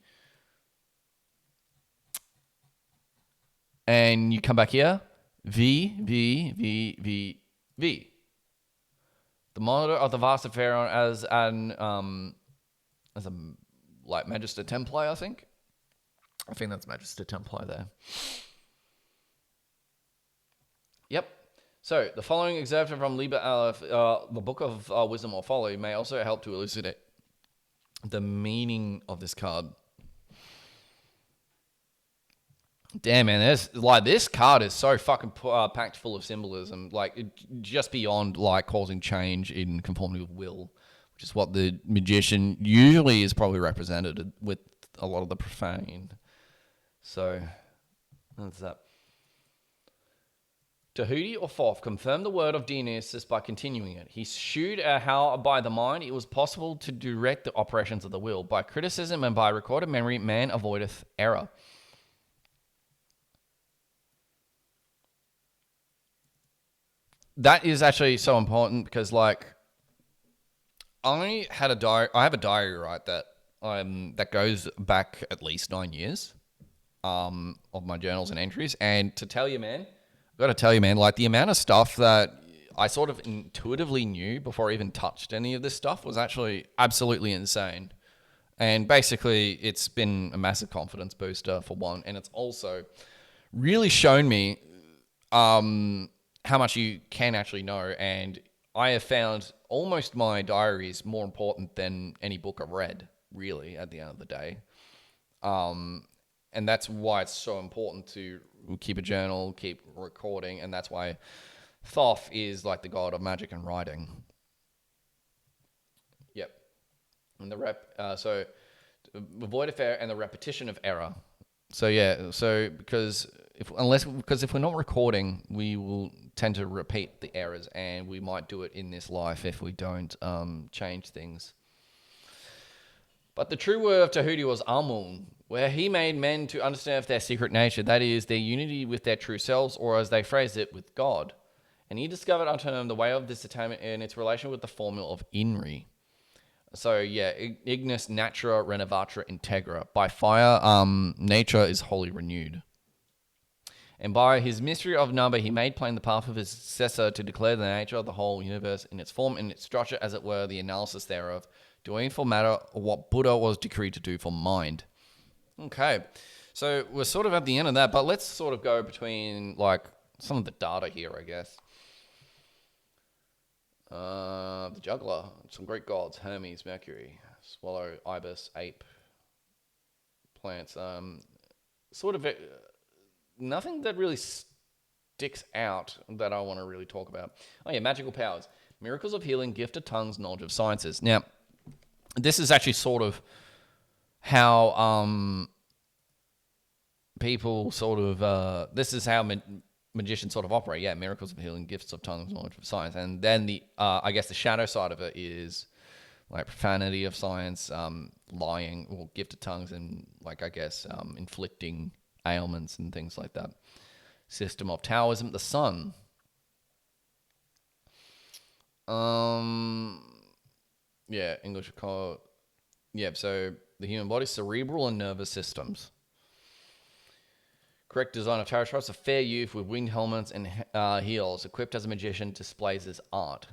And you come back here. V, V, V, V, V. The monitor of the vast Pharaoh as a like Magister Templi, I think. I think that's Magister Templi there. Yep. So, the following excerpt from Liber Aleph, the Book of Wisdom or Folly, may also help to elucidate the meaning of this card. Damn, man, this card is so fucking packed full of symbolism, like just beyond like causing change in conformity with will, which is what the magician usually is probably represented with a lot of the profane. So, that's that. Tahuti or Thoth confirmed the word of Dionysus by continuing it. He shewed how by the mind it was possible to direct the operations of the will. By criticism and by recorded memory, man avoideth error. That is actually so important because, like, I have a diary, right, that goes back at least 9 years of my journals and entries. And to tell you, man, I've got to tell you, man, like the amount of stuff that I sort of intuitively knew before I even touched any of this stuff was actually absolutely insane. And basically, it's been a massive confidence booster for one. And it's also really shown me how much you can actually know. And I have found almost my diaries more important than any book I've read, really, at the end of the day. And that's why it's so important to keep a journal, keep recording, and that's why Thoth is like the god of magic and writing. Yep. And so avoid affair and the repetition of error. So yeah, because if we're not recording, we will tend to repeat the errors, and we might do it in this life if we don't change things. But the true word of Tahuti was Amun, where he made men to understand their secret nature, that is, their unity with their true selves, or as they phrased it, with God. And he discovered unto him the way of this attainment in its relation with the formula of Inri. So yeah, ignis natura renovatra integra. By fire, nature is wholly renewed. And by his mystery of number, he made plain the path of his successor to declare the nature of the whole universe in its form and its structure, as it were, the analysis thereof, doing for matter what Buddha was decreed to do for mind. Okay, so we're sort of at the end of that, but let's sort of go between like some of the data here, I guess. The juggler, some Greek gods: Hermes, Mercury, swallow, ibis, ape, plants. Sort of nothing that really sticks out that I want to really talk about. Oh yeah, magical powers, miracles of healing, gift of tongues, knowledge of sciences. Now, this is actually sort of how people sort of this is how magicians sort of operate. Yeah, miracles of healing, gifts of tongues, knowledge of science. And then the I guess the shadow side of it is like profanity of science, lying, or gift of tongues, and like I guess inflicting ailments and things like that. System of Taoism, the sun. Yeah, English call. Yeah, so the human body, cerebral and nervous systems. Correct design of tarot cards: a fair youth with winged helmets and heels, equipped as a magician, displays his art.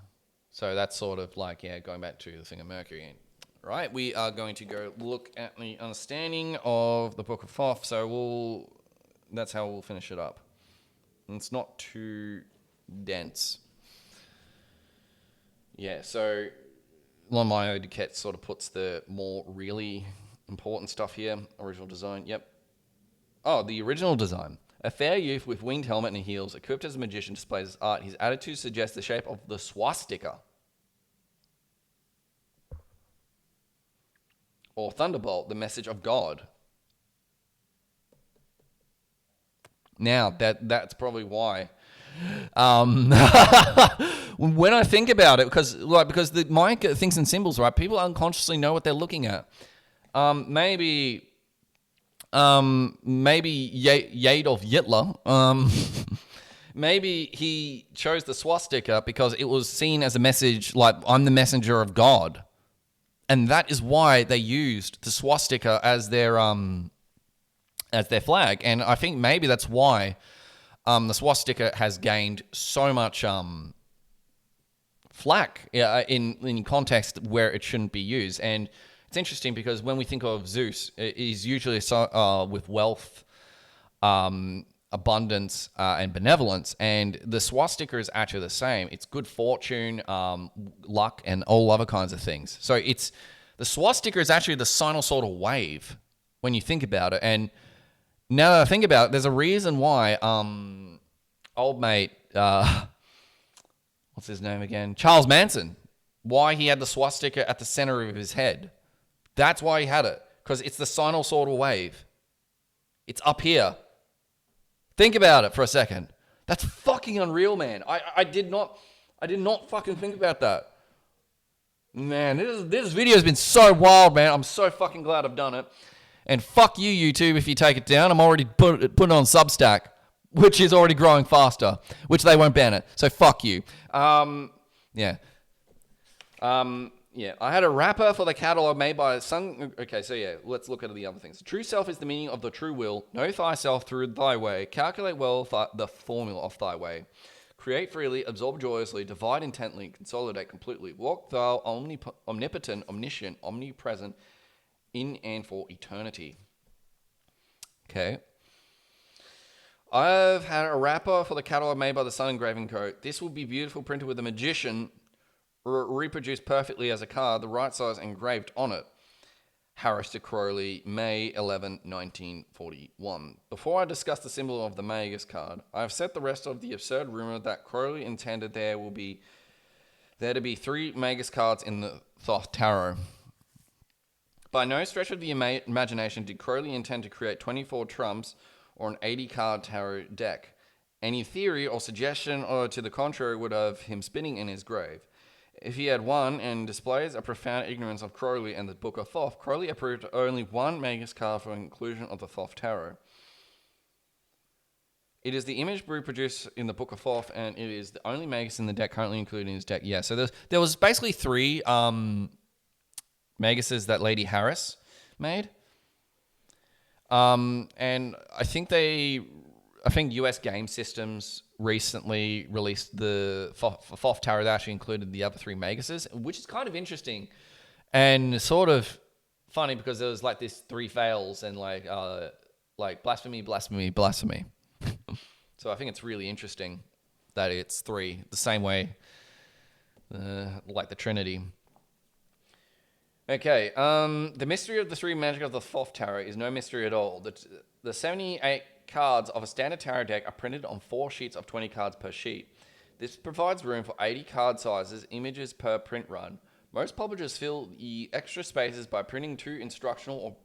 So that's sort of like, yeah, going back to the thing of Mercury. Right, we are going to go look at the understanding of the Book of Thoth. So that's how we'll finish it up. And it's not too dense. Yeah, so Lamayo Duquette sort of puts the more really important stuff here. Original design, yep. Oh, the original design. A fair youth with winged helmet and heels, equipped as a magician, displays his art. His attitude suggests the shape of the swastika. Or thunderbolt, the message of God. Now, that's probably why. When I think about it, because the mind thinks in symbols, right? People unconsciously know what they're looking at. Maybe Maybe Adolf Hitler. Maybe he chose the swastika because it was seen as a message like, I'm the messenger of God. And that is why they used the swastika as their flag. And I think maybe that's why the swastika has gained so much flack in context where it shouldn't be used. And it's interesting because when we think of Zeus, he's usually with wealth, abundance, and benevolence. And the swastika is actually the same. It's good fortune, luck, and all other kinds of things. So the swastika is actually the sinusoidal wave when you think about it. And now that I think about it, there's a reason why old mate, what's his name again? Charles Manson. Why he had the swastika at the center of his head. That's why he had it. Because it's the sinusoidal wave. It's up here. Think about it for a second. That's fucking unreal, man. I did not fucking think about that. Man, this video has been so wild, man. I'm so fucking glad I've done it. And fuck you, YouTube, if you take it down. I'm already putting it on Substack, which is already growing faster, which they won't ban it. So fuck you. Yeah. Yeah, I had a wrapper for the catalog made by Sun. Okay, so yeah, let's look at the other things. True self is the meaning of the true will. Know thyself through thy way. Calculate well the formula of thy way. Create freely, absorb joyously, divide intently, consolidate completely. Walk thou omnipotent, omniscient, omnipresent, in and for eternity. Okay. I've had a wrapper for the catalog made by the Sun Engraving Co. This will be beautiful, printed with a magician, reproduced perfectly as a card, the right size engraved on it. Harris to Crowley, May 11, 1941. Before I discuss the symbol of the Magus card, I have set the rest of the absurd rumor that Crowley intended there to be 3 Magus cards in the Thoth Tarot. By no stretch of the imagination did Crowley intend to create 24 trumps or an 80-card tarot deck. Any theory or suggestion or to the contrary would have him spinning in his grave. If he had won and displays a profound ignorance of Crowley and the Book of Thoth, Crowley approved only 1 Magus card for inclusion of the Thoth Tarot. It is the image reproduced in the Book of Thoth, and it is the only Magus in the deck currently included in his deck. Yeah, so there was basically 3 Maguses that Lady Harris made. And I think US Game Systems recently released the Thoth Tarot that actually included the other 3 Maguses, which is kind of interesting and sort of funny because there was like this 3 fails and like blasphemy, blasphemy, blasphemy. So I think it's really interesting that it's 3, the same way like the Trinity. Okay, the mystery of the 3 magic of the Thoth Tarot is no mystery at all. The 78 cards of a standard tarot deck are printed on 4 sheets of 20 cards per sheet. This provides room for 80 card sizes, images per print run. Most publishers fill the extra spaces by printing 2 instructional or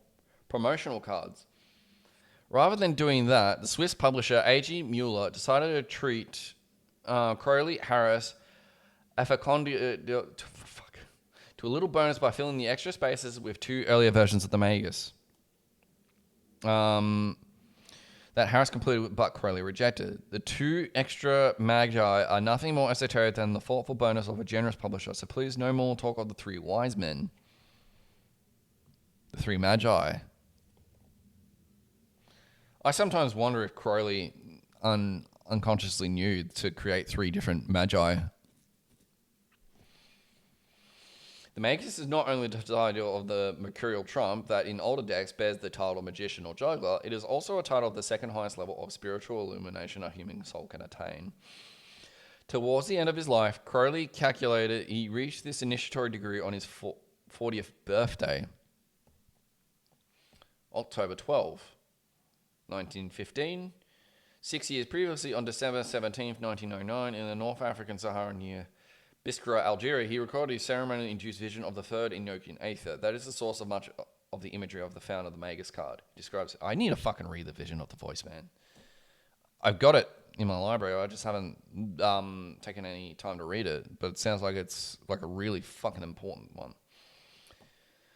promotional cards. Rather than doing that, the Swiss publisher A.G. Mueller decided to treat Crowley, Harris, to a little bonus by filling the extra spaces with 2 earlier versions of the Magus. That Harris completed but Crowley rejected. The 2 extra magi are nothing more esoteric than the thoughtful bonus of a generous publisher, so please no more talk of the 3 wise men. The 3 magi. I sometimes wonder if Crowley unconsciously knew to create 3 different magi. The Magus is not only the title of the mercurial trump that in older decks bears the title magician or juggler, it is also a title of the second highest level of spiritual illumination a human soul can attain. Towards the end of his life, Crowley calculated he reached this initiatory degree on his 40th birthday, October 12, 1915. 6 years previously, on December 17, 1909, in the North African Sahara near Biskra, Algeria, he recorded his ceremonially-induced vision of the third Enochian Aether. That is the source of much of the imagery of the founder of the Magus card. He describes, I need to fucking read the Vision of the Voice, man. I've got it in my library. I just haven't taken any time to read it, but it sounds like it's like a really fucking important one.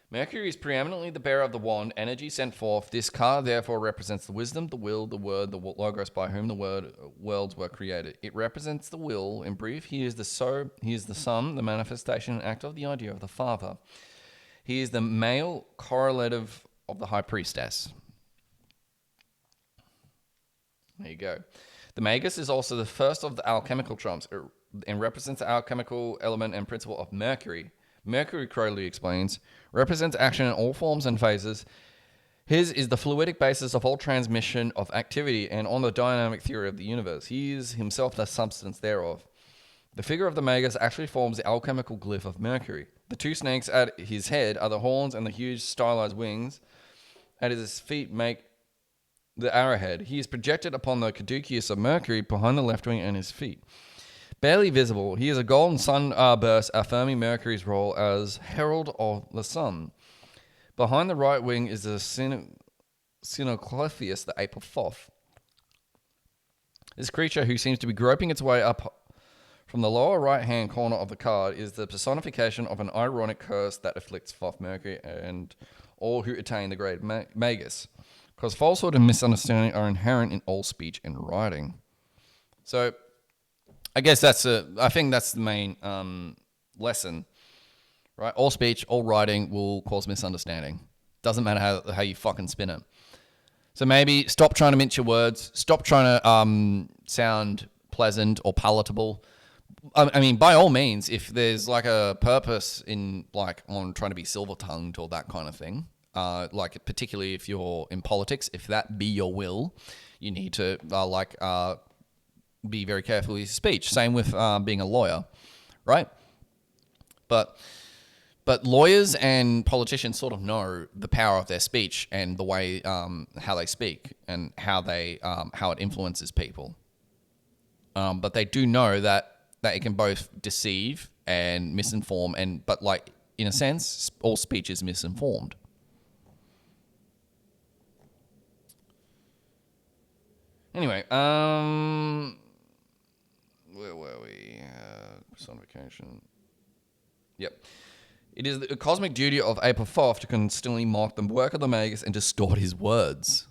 Mercury is preeminently the bearer of the wand, energy sent forth. This card therefore represents the wisdom, the will, the word, the logos by whom the worlds were created. It represents the will. In brief, he is the son, the manifestation and act of the idea of the father. He is the male correlative of the high priestess. There you go. The Magus is also the first of the alchemical trumps and represents the alchemical element and principle of Mercury. Mercury, Crowley explains, represents action in all forms and phases. His is the fluidic basis of all transmission of activity and on the dynamic theory of the universe. He is himself the substance thereof. The figure of the Magus actually forms the alchemical glyph of Mercury. The two snakes at his head are the horns, and the huge stylized wings at his feet make the arrowhead. He is projected upon the caduceus of Mercury behind the left wing and his feet. Barely visible, he is a golden sunburst affirming Mercury's role as herald of the sun. Behind the right wing is the Sinoclepheus, the ape of Thoth. This creature, who seems to be groping its way up from the lower right-hand corner of the card, is the personification of an ironic curse that afflicts Thoth, Mercury, and all who attain the great Magus. Because falsehood and misunderstanding are inherent in all speech and writing. So, I guess I think that's the main lesson, right? All speech, all writing will cause misunderstanding. Doesn't matter how you fucking spin it. So maybe stop trying to mince your words. Stop trying to sound pleasant or palatable. I mean, by all means, if there's like a purpose in like on trying to be silver-tongued or that kind of thing, like particularly if you're in politics, if that be your will, you need to be very careful with your speech. Same with being a lawyer, right? But lawyers and politicians sort of know the power of their speech and the way how they speak and how it influences people. But they do know that it can both deceive and misinform, but like in a sense, all speech is misinformed. Anyway, where were we? Personification. Yep. It is the cosmic duty of Ape of Thoth to constantly mock the work of the Magus and distort his words.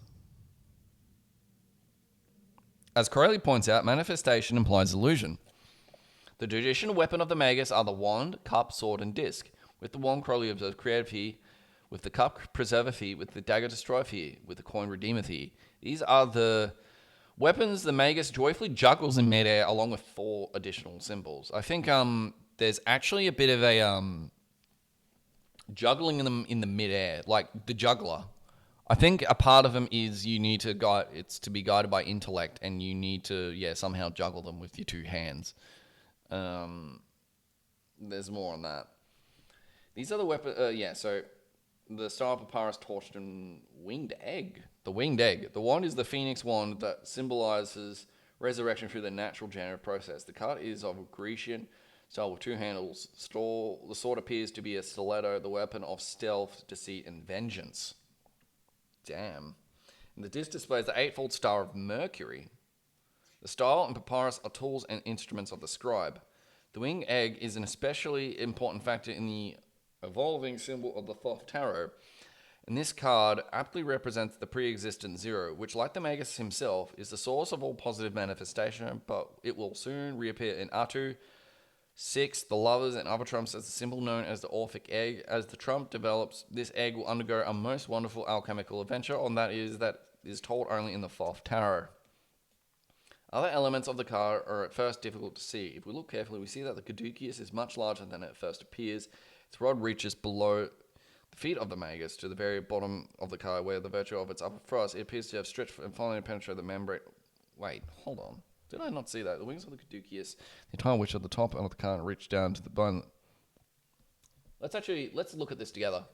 As Crowley points out, manifestation implies illusion. The traditional weapon of the Magus are the wand, cup, sword, and disc. With the wand, Crowley observes creative he, with the cup, preserveth he, with the dagger, destroyeth he, with the coin, redeemeth he. These are the weapons the Magus joyfully juggles in midair along with 4 additional symbols. I think there's actually a bit of a juggling them in the midair, like the juggler. I think a part of them is you need to it's to be guided by intellect, and you need to somehow juggle them with your 2 hands. There's more on that. These are the weapons. So the Star of Papyrus, torched, and winged egg. The winged egg. The wand is the phoenix wand that symbolizes resurrection through the natural generative process. The card is of Grecian style with 2 handles. The sword appears to be a stiletto, the weapon of stealth, deceit, and vengeance. Damn. And the disc displays the eightfold star of Mercury. The style and papyrus are tools and instruments of the scribe. The winged egg is an especially important factor in the evolving symbol of the Thoth Tarot. And this card aptly represents the pre-existent zero, which, like the Magus himself, is the source of all positive manifestation, but it will soon reappear in Atu, 6, the lovers, and other trumps as the symbol known as the Orphic egg. As the trump develops, this egg will undergo a most wonderful alchemical adventure, that is told only in the Thoth Tarot. Other elements of the card are at first difficult to see. If we look carefully, we see that the caduceus is much larger than it first appears. Its rod reaches below the feet of the Magus to the very bottom of the card, where the virtue of its upper thrust, it appears to have stretched and finally penetrated the membrane. Wait, hold on. Did I not see that? The wings of the caduceus, the entire which at the top of the card reach down to the bone. Let's look at this together.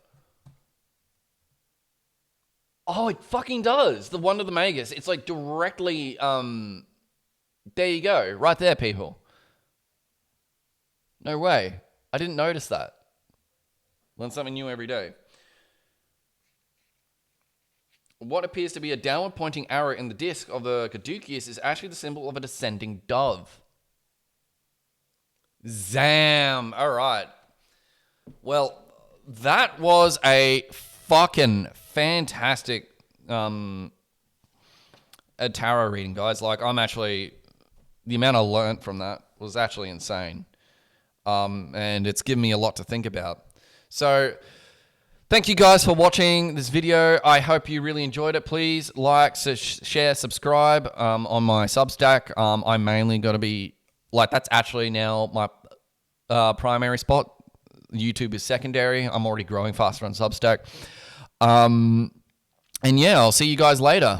Oh, it fucking does. The wand of the Magus. It's like directly, there you go. Right there, people. No way. I didn't notice that. Learn something new every day. What appears to be a downward pointing arrow in the disc of the caduceus is actually the symbol of a descending dove. Zam! Alright. Well, that was a fucking fantastic a tarot reading, guys. Like, the amount I learnt from that was actually insane. And it's given me a lot to think about. So thank you guys for watching this video. I hope you really enjoyed it. Please like, share, subscribe on my Substack. I'm mainly going to be, like, that's actually now my primary spot. YouTube is secondary. I'm already growing faster on Substack. And yeah, I'll see you guys later.